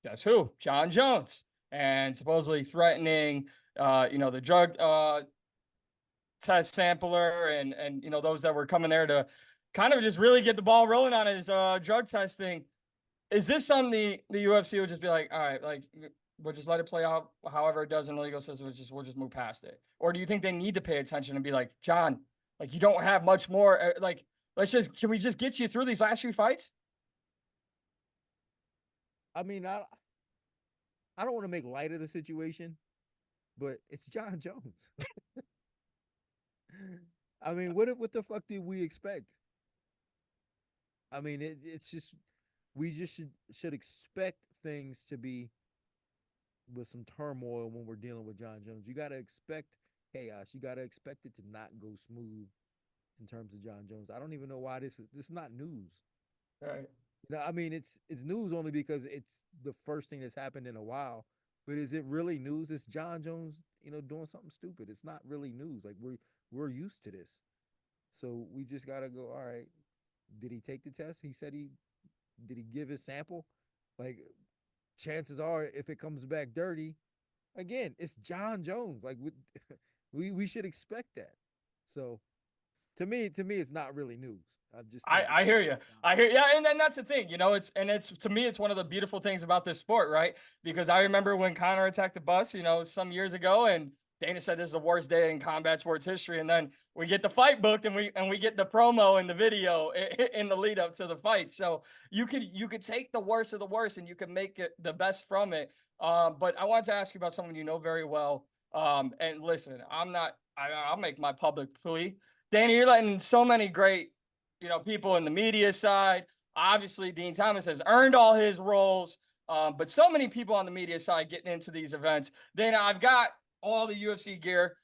guess who? John Jones, and supposedly threatening, the drug test sampler and those that were coming there to kind of just really get the ball rolling on his drug testing. Is this something the UFC will just be like, all right, like we'll just let it play out however it does in the legal system, we'll just move past it? Or do you think they need to pay attention and be like, John, like you don't have much more, like can we just get you through these last few fights? I mean, I don't want to make light of the situation, but it's John Jones. I mean, what the fuck did we expect? I mean, it's just we just should expect things to be with some turmoil when we're dealing with John Jones. You got to expect chaos. You got to expect it to not go smooth in terms of John Jones. I don't even know why this is not news. Right. You know, I mean, it's news only because it's the first thing that's happened in a while. But is it really news? It's John Jones, doing something stupid. It's not really news. Like we're used to this. So we just gotta go, all right, did he take the test? He said he did he give his sample? Like chances are if it comes back dirty, again, it's John Jones. Like we should expect that. So to me, it's not really news. I just think I hear you. I hear, yeah, and then that's the thing, it's to me, it's one of the beautiful things about this sport, right? Because I remember when Connor attacked the bus, some years ago, and Dana said this is the worst day in combat sports history, and then we get the fight booked, and we get the promo and the video in the lead up to the fight. So you could take the worst of the worst, and you can make it the best from it. But I wanted to ask you about someone you know very well. And listen, I'll make my public plea. Dana, you're letting so many great people in the media side. Obviously, Dean Thomas has earned all his roles, but so many people on the media side getting into these events. Dana, I've got all the UFC gear.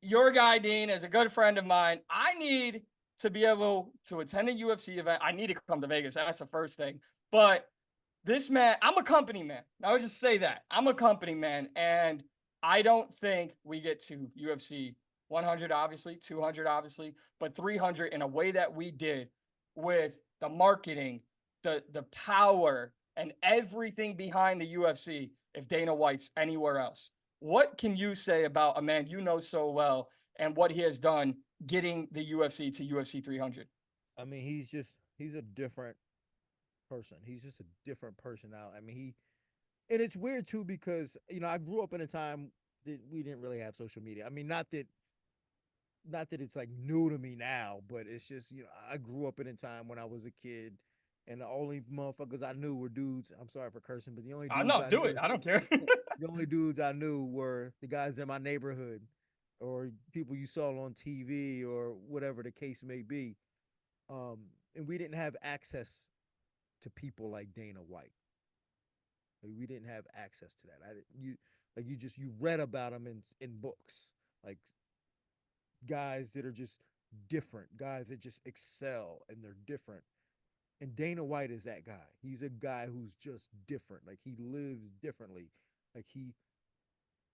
Your guy, Dean, is a good friend of mine. I need to be able to attend a UFC event. I need to come to Vegas. That's the first thing. But this man, I'm a company man. I would just say that. I'm a company man, and I don't think we get to UFC 100, obviously, 200, obviously, but 300 in a way that we did with the marketing, the power, and everything behind the UFC if Dana White's anywhere else. What can you say about a man you know so well and what he has done getting the UFC to UFC 300? I mean, he's a different person. He's just a different personality. I mean, and it's weird too because I grew up in a time that we didn't really have social media. I mean, not that it's like new to me now, but it's just I grew up in a time when I was a kid, and the only motherfuckers I knew were dudes. I'm sorry for cursing, but the only dudes No, I do it. knew, I don't care. the only dudes I knew were the guys in my neighborhood, or people you saw on TV, or whatever the case may be. Um, and we didn't have access to people like Dana White. Like, we didn't have access to that. I didn't, you like you read about them in books, like guys that are just different, guys that just excel and they're different. And Dana White is that guy. He's a guy who's just different. Like he lives differently. Like he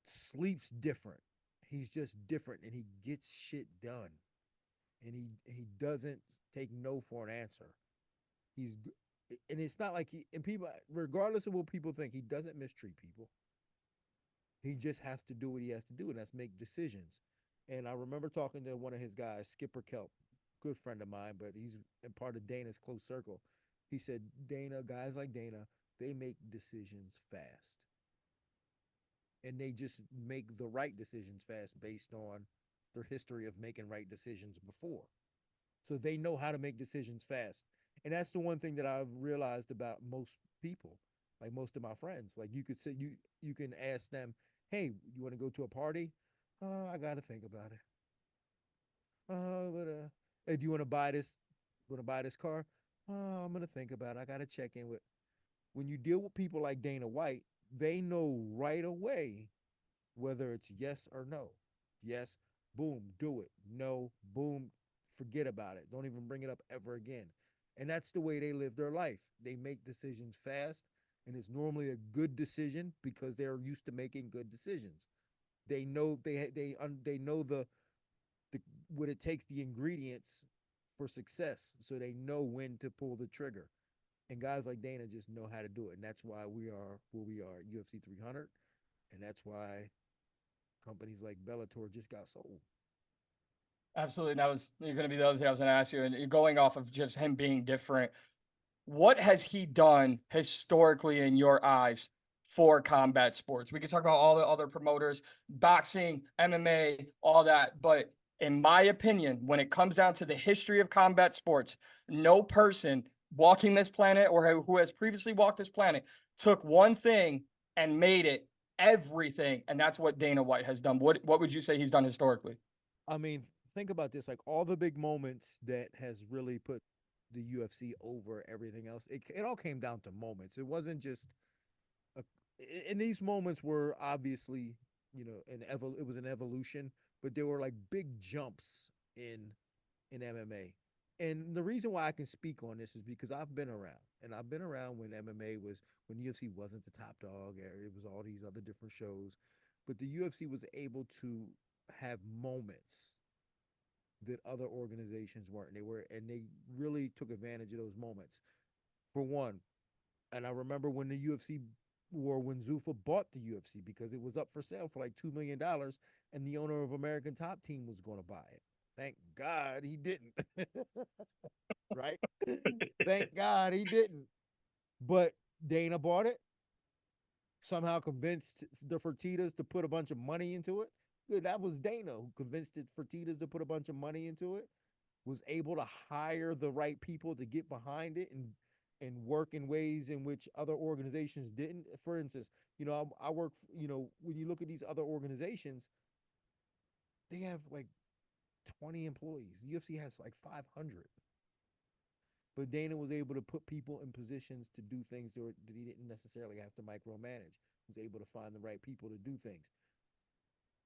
sleeps different. He's just different and he gets shit done. And he doesn't take no for an answer. He's and it's not like he and people regardless of what people think, he doesn't mistreat people. He just has to do what he has to do, and that's make decisions. And I remember talking to one of his guys, Skipper Kelp, good friend of mine, but he's a part of Dana's close circle. He said, Dana, guys like Dana, they make decisions fast. And they just make the right decisions fast based on their history of making right decisions before. So they know how to make decisions fast. And that's the one thing that I've realized about most people, like most of my friends. Like you could say you can ask them, "Hey, you want to go to a party?" I got to think about it. But hey, do you want to buy this? Want to buy this car? I'm gonna think about it. I got to check in with. When you deal with people like Dana White, they know right away whether it's yes or no. Yes, boom, do it. No, boom, forget about it. Don't even bring it up ever again. And that's the way they live their life. They make decisions fast, and it's normally a good decision because they're used to making good decisions. They know they know the what it takes, the ingredients for success, so they know when to pull the trigger. And guys like Dana just know how to do it, and that's why we are where we are at UFC 300, and that's why companies like Bellator just got sold. Absolutely. That was going to be the other thing I was going to ask you. And going off of just him being different, what has he done historically in your eyes for combat sports? We could talk about all the other promoters, boxing, MMA, all that. But in my opinion, when it comes down to the history of combat sports, no person walking this planet or who has previously walked this planet took one thing and made it everything. And that's what Dana White has done. What would you say he's done historically? I mean, think about this: like all the big moments that has really put the UFC over everything else. It all came down to moments. It wasn't just a, and these moments were obviously, it was an evolution, but there were like big jumps in MMA. And the reason why I can speak on this is because I've been around, and I've been around when MMA was, when UFC wasn't the top dog. It was all these other different shows, but the UFC was able to have moments that other organizations weren't. And they really took advantage of those moments. For one, and I remember when the UFC, or when Zuffa bought the UFC, because it was up for sale for like $2 million, and the owner of American Top Team was going to buy it. Thank God he didn't. Right? Thank God he didn't. But Dana bought it, somehow convinced the Fertitas to put a bunch of money into it. Good, that was Dana who convinced the Fertitas to put a bunch of money into it, was able to hire the right people to get behind it, and work in ways in which other organizations didn't. For instance, I work, when you look at these other organizations, they have like 20 employees. The UFC has like 500. But Dana was able to put people in positions to do things that he didn't necessarily have to micromanage. He was able to find the right people to do things.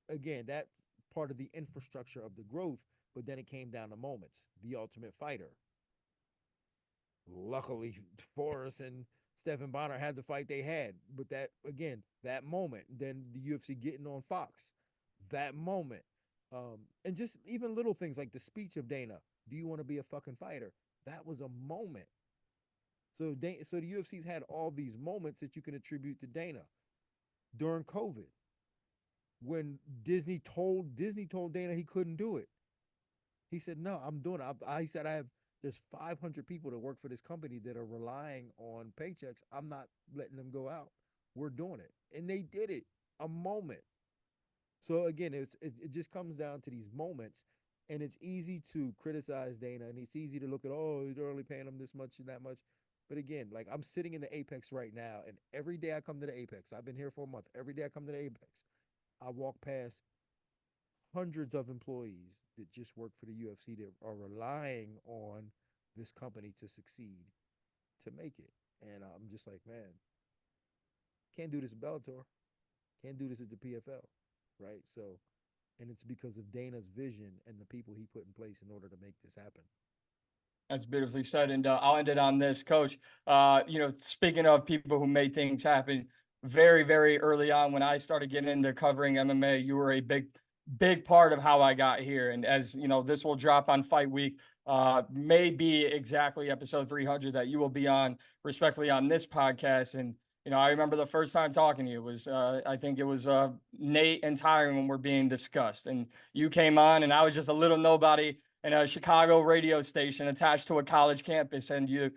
Again, that's part of the infrastructure of the growth, but then it came down to moments. The Ultimate Fighter. Luckily, Forrest and Stephen Bonner had the fight they had. But that, again, that moment, then the UFC getting on Fox, that moment. And just even little things like the speech of Dana, do you want to be a fucking fighter? That was a moment. So the UFC's had all these moments that you can attribute to Dana. During COVID, when Disney told Dana he couldn't do it, he said, "No, I'm doing it." He said, there's 500 people that work for this company that are relying on paychecks. I'm not letting them go out. We're doing it, and they did it. A moment. So again, it just comes down to these moments, and it's easy to criticize Dana, and it's easy to look at, oh, they're only paying him this much and that much. But again, like, I'm sitting in the Apex right now, and every day I come to the Apex, I've been here for a month. Every day I come to the Apex, I walk past hundreds of employees that just work for the UFC that are relying on this company to succeed, to make it. And I'm just like, man, can't do this at Bellator, can't do this at the PFL, right? So, and it's because of Dana's vision and the people he put in place in order to make this happen. That's beautifully said. And I'll end it on this, Coach. Speaking of people who made things happen, very, very early on when I started getting into covering MMA, you were a big, big part of how I got here. And as you know, this will drop on Fight Week. May be exactly episode 300 that you will be on, respectfully, on this podcast. And I remember the first time talking to you was, I think it was Nate and Tyron when we're being discussed, and you came on, and I was just a little nobody in a Chicago radio station attached to a college campus, and you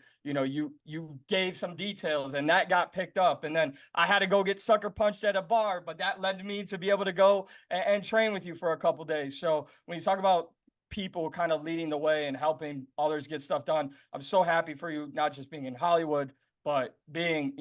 gave some details, and that got picked up, and then I had to go get sucker punched at a bar, but that led me to be able to go and train with you for a couple days. So when you talk about people kind of leading the way and helping others get stuff done, I'm so happy for you, not just being in Hollywood, but being,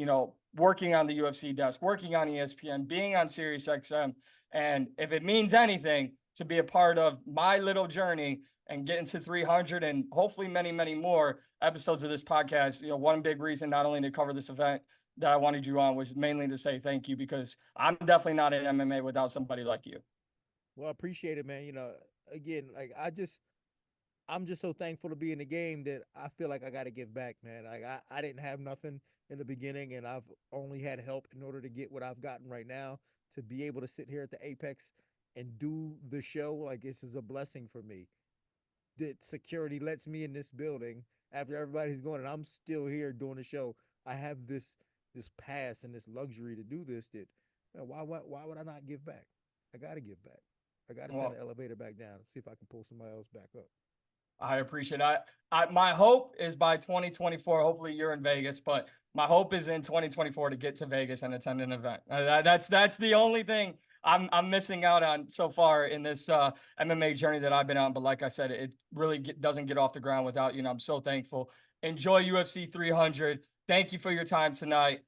working on the UFC desk, working on ESPN, being on Sirius XM. And if it means anything, to be a part of my little journey and getting to 300 and hopefully many, many more episodes of this podcast, one big reason not only to cover this event that I wanted you on was mainly to say thank you, because I'm definitely not in MMA without somebody like you. Well, I appreciate it, man. Again, like, I'm just so thankful to be in the game that I feel like I got to give back, man. Like, I didn't have nothing in the beginning, and I've only had help in order to get what I've gotten right now. To be able to sit here at the Apex and do the show, like, this is a blessing for me. That security lets me in this building after everybody's going, and I'm still here doing the show. I have this pass and this luxury to do this. That, man, why would I not give back? I got to give back. I got to send Well, the elevator back down and see if I can pull somebody else back up. I appreciate it. My hope is by 2024. Hopefully, you're in Vegas, but my hope is in 2024 to get to Vegas and attend an event. That's the only thing I'm missing out on so far in this MMA journey that I've been on. But like I said, it really doesn't get off the ground without you. And I'm so thankful. Enjoy UFC 300. Thank you for your time tonight.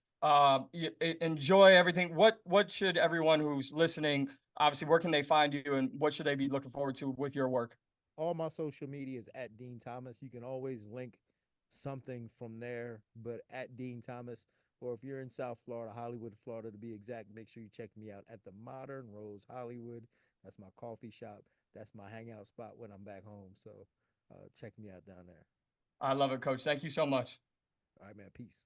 Enjoy everything. What should everyone who's listening, obviously, where can they find you, and what should they be looking forward to with your work? All my social media is at Dean Thomas. You can always link something from there. But at Dean Thomas, or if you're in South Florida, Hollywood, Florida to be exact, make sure you check me out at the Modern Rose Hollywood. That's my coffee shop. That's my hangout spot when I'm back home. So check me out down there. I love it, Coach. Thank you so much. All right, man. Peace.